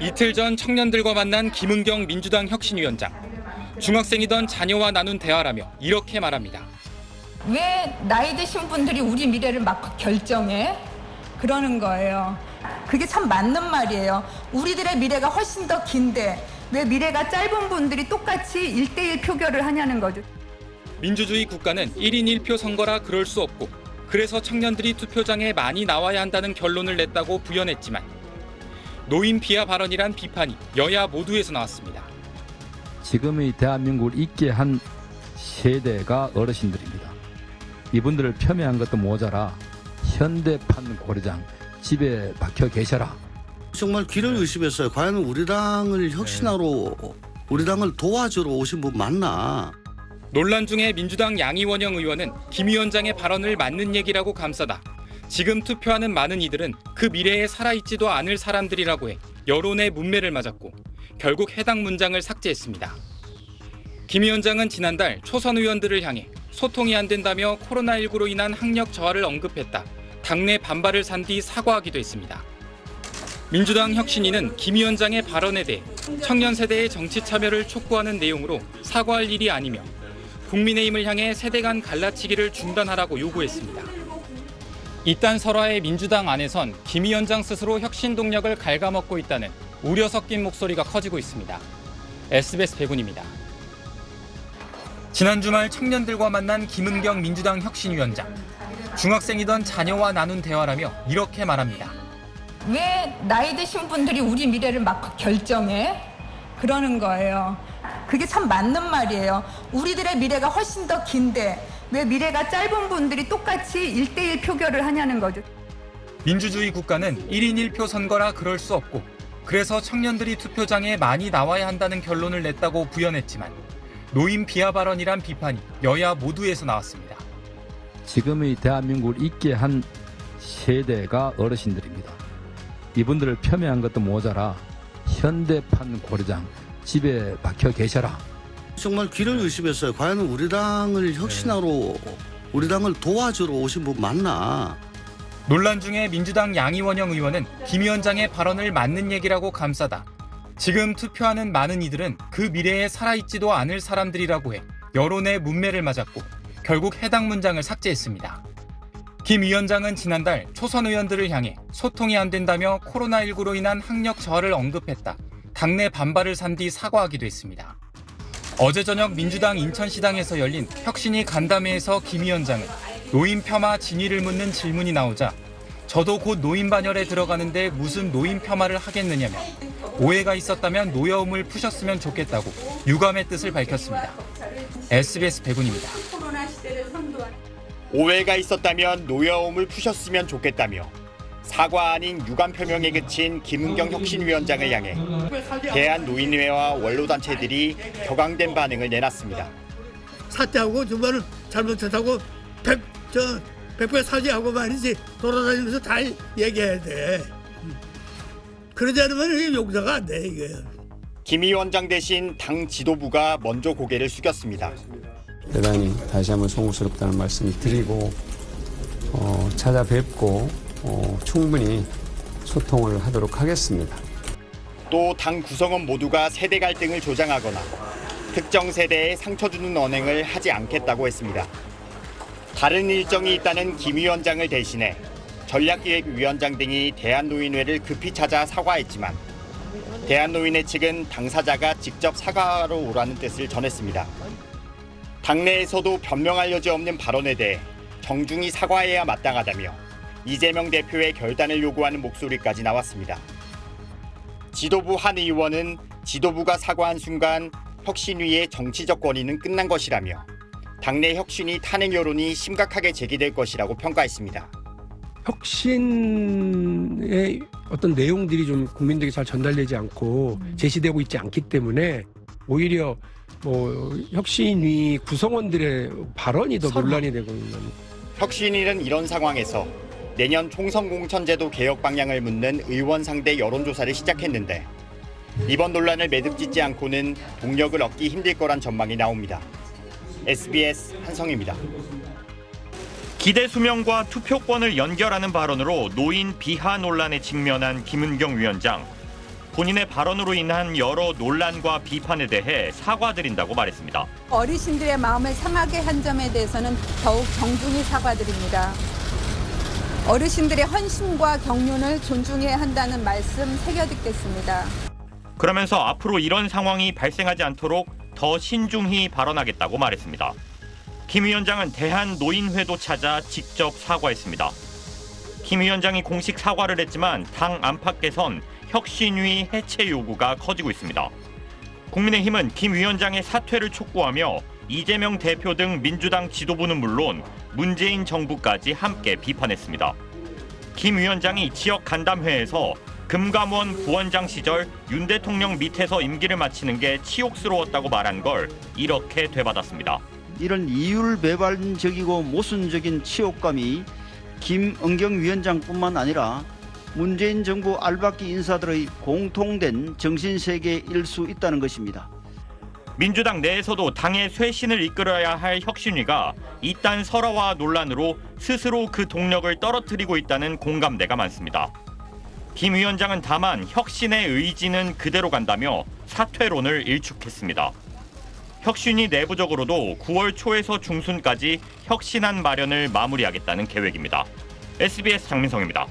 이틀 전 청년들과 만난 김은경 민주당 혁신위원장. 중학생이던 자녀와 나눈 대화라며 이렇게 말합니다. 왜 나이 드신 분들이 우리 미래를 막 결정해? 그러는 거예요. 그게 참 맞는 말이에요. 우리들의 미래가 훨씬 더 긴데 왜 미래가 짧은 분들이 똑같이 1대1 표결을 하냐는 거죠. 민주주의 국가는 1인 1표 선거라 그럴 수 없고 그래서 청년들이 투표장에 많이 나와야 한다는 결론을 냈다고 부연했지만 노인 비하 발언이란 비판이 여야 모두에서 나왔습니다. 지금의 대한민국을 있게 한 세대가 어르신들입니다. 이분들을 폄훼한 것도 모자라 현대판 고려장 집에 박혀 계셔라. 정말 귀를 의심했어요. 과연 우리 당을 혁신하러 우리 당을 도와주러 오신 분 맞나? 논란 중에 민주당 양이원영 의원은 김 위원장의 발언을 맞는 얘기라고 감싸다 지금 투표하는 많은 이들은 그 미래에 살아있지도 않을 사람들이라고 해 여론의 문매를 맞았고 결국 해당 문장을 삭제했습니다. 김 위원장은 지난달 초선 의원들을 향해 소통이 안 된다며 코로나19로 인한 학력 저하를 언급했다. 당내 반발을 산 뒤 사과하기도 했습니다. 민주당 혁신위는 김 위원장의 발언에 대해 청년 세대의 정치 참여를 촉구하는 내용으로 사과할 일이 아니며 국민의힘을 향해 세대 간 갈라치기를 중단하라고 요구했습니다. 이딴 설화에 민주당 안에선 김 위원장 스스로 혁신 동력을 갉아먹고 있다는 우려 섞인 목소리가 커지고 있습니다. SBS 백운입니다. 지난 주말 청년들과 만난 김은경 민주당 혁신위원장. 중학생이던 자녀와 나눈 대화라며 이렇게 말합니다. 왜 나이 드신 분들이 우리 미래를 막 결정해? 그러는 거예요. 그게 참 맞는 말이에요. 우리들의 미래가 훨씬 더 긴데 왜 미래가 짧은 분들이 똑같이 1대1 표결을 하냐는 거죠. 민주주의 국가는 1인 1표 선거라 그럴 수 없고 그래서 청년들이 투표장에 많이 나와야 한다는 결론을 냈다고 부연했지만 노인 비하 발언이란 비판이 여야 모두에서 나왔습니다. 지금의 대한민국을 있게 한 세대가 어르신들입니다. 이분들을 폄훼한 것도 모자라 현대판 고려장 집에 박혀 계셔라. 정말 귀를 의심했어요. 과연 우리 당을 혁신하러 우리 당을 도와주러 오신 분 맞나? 논란 중에 민주당 양이원영 의원은 김 위원장의 발언을 맞는 얘기라고 감싸다 지금 투표하는 많은 이들은 그 미래에 살아있지도 않을 사람들이라고 해 여론의 문매를 맞았고 결국 해당 문장을 삭제했습니다. 김 위원장은 지난달 초선 의원들을 향해 소통이 안 된다며 코로나19로 인한 학력 저하를 언급했다. 당내 반발을 산 뒤 사과하기도 했습니다. 어제 저녁 민주당 인천시당에서 열린 혁신위 간담회에서 김 위원장은 노인 폄하 진위를 묻는 질문이 나오자 저도 곧 노인 반열에 들어가는데 무슨 노인 폄하를 하겠느냐며 오해가 있었다면 노여움을 푸셨으면 좋겠다고 유감의 뜻을 밝혔습니다. SBS 백운입니다. 오해가 있었다면 노여움을 푸셨으면 좋겠다며 사과 아닌 유감 표명에 그친 김은경 혁신위원장을 향해 대한노인회와 원로단체들이 격앙된 반응을 내놨습니다. 사퇴하고 정말은 잘못했다고 100배 사죄하고 말이지 돌아다니면서 다 얘기해야 돼. 그러지 않으면 이게 용서가 안 돼 이게. 김 위원장 대신 당 지도부가 먼저 고개를 숙였습니다. 대단히 다시 한번 송구스럽다는 말씀을 드리고 찾아뵙고 충분히 소통을 하도록 하겠습니다. 또 당 구성원 모두가 세대 갈등을 조장하거나 특정 세대에 상처 주는 언행을 하지 않겠다고 했습니다. 다른 일정이 있다는 김 위원장을 대신해 전략기획위원장 등이 대한노인회를 급히 찾아 사과했지만 대한노인회 측은 당사자가 직접 사과하러 오라는 뜻을 전했습니다. 당내에서도 변명할 여지 없는 발언에 대해 정중히 사과해야 마땅하다며 이재명 대표의 결단을 요구하는 목소리까지 나왔습니다. 지도부 한 의원은 지도부가 사과한 순간 혁신위의 정치적 권위는 끝난 것이라며 당내 혁신위 탄핵 여론이 심각하게 제기될 것이라고 평가했습니다. 혁신의 어떤 내용들이 좀 국민들에게 잘 전달되지 않고 제시되고 있지 않기 때문에 오히려 혁신위 구성원들의 발언이 더 논란이 되고 있는. 혁신위는 이런 상황에서 내년 총선 공천제도 개혁 방향을 묻는 의원 상대 여론조사를 시작했는데 이번 논란을 매듭짓지 않고는 동력을 얻기 힘들 거란 전망이 나옵니다. SBS 한성입니다. 기대 수명과 투표권을 연결하는 발언으로 노인 비하 논란에 직면한 김은경 위원장. 본인의 발언으로 인한 여러 논란과 비판에 대해 사과드린다고 말했습니다. 어르신들의 마음을 상하게 한 점에 대해서는 더욱 정중히 사과드립니다. 어르신들의 헌신과 경륜을 존중해야 한다는 말씀 새겨듣겠습니다. 그러면서 앞으로 이런 상황이 발생하지 않도록 더 신중히 발언하겠다고 말했습니다. 김 위원장은 대한노인회도 찾아 직접 사과했습니다. 김 위원장이 공식 사과를 했지만 당 안팎에선 혁신위 해체 요구가 커지고 있습니다. 국민의힘은 김 위원장의 사퇴를 촉구하며 이재명 대표 등 민주당 지도부는 물론 문재인 정부까지 함께 비판했습니다. 김 위원장이 지역 간담회에서 금감원 부원장 시절 윤 대통령 밑에서 임기를 마치는 게 치욕스러웠다고 말한 걸 이렇게 되받았습니다. 이런 이율배반적이고 모순적인 치욕감이 김은경 위원장뿐만 아니라 문재인 정부 알박기 인사들의 공통된 정신세계일 수 있다는 것입니다. 민주당 내에서도 당의 쇄신을 이끌어야 할 혁신위가 이딴 설화와 논란으로 스스로 그 동력을 떨어뜨리고 있다는 공감대가 많습니다. 김 위원장은 다만 혁신의 의지는 그대로 간다며 사퇴론을 일축했습니다. 혁신위 내부적으로도 9월 초에서 중순까지 혁신안 마련을 마무리하겠다는 계획입니다. SBS 장민성입니다.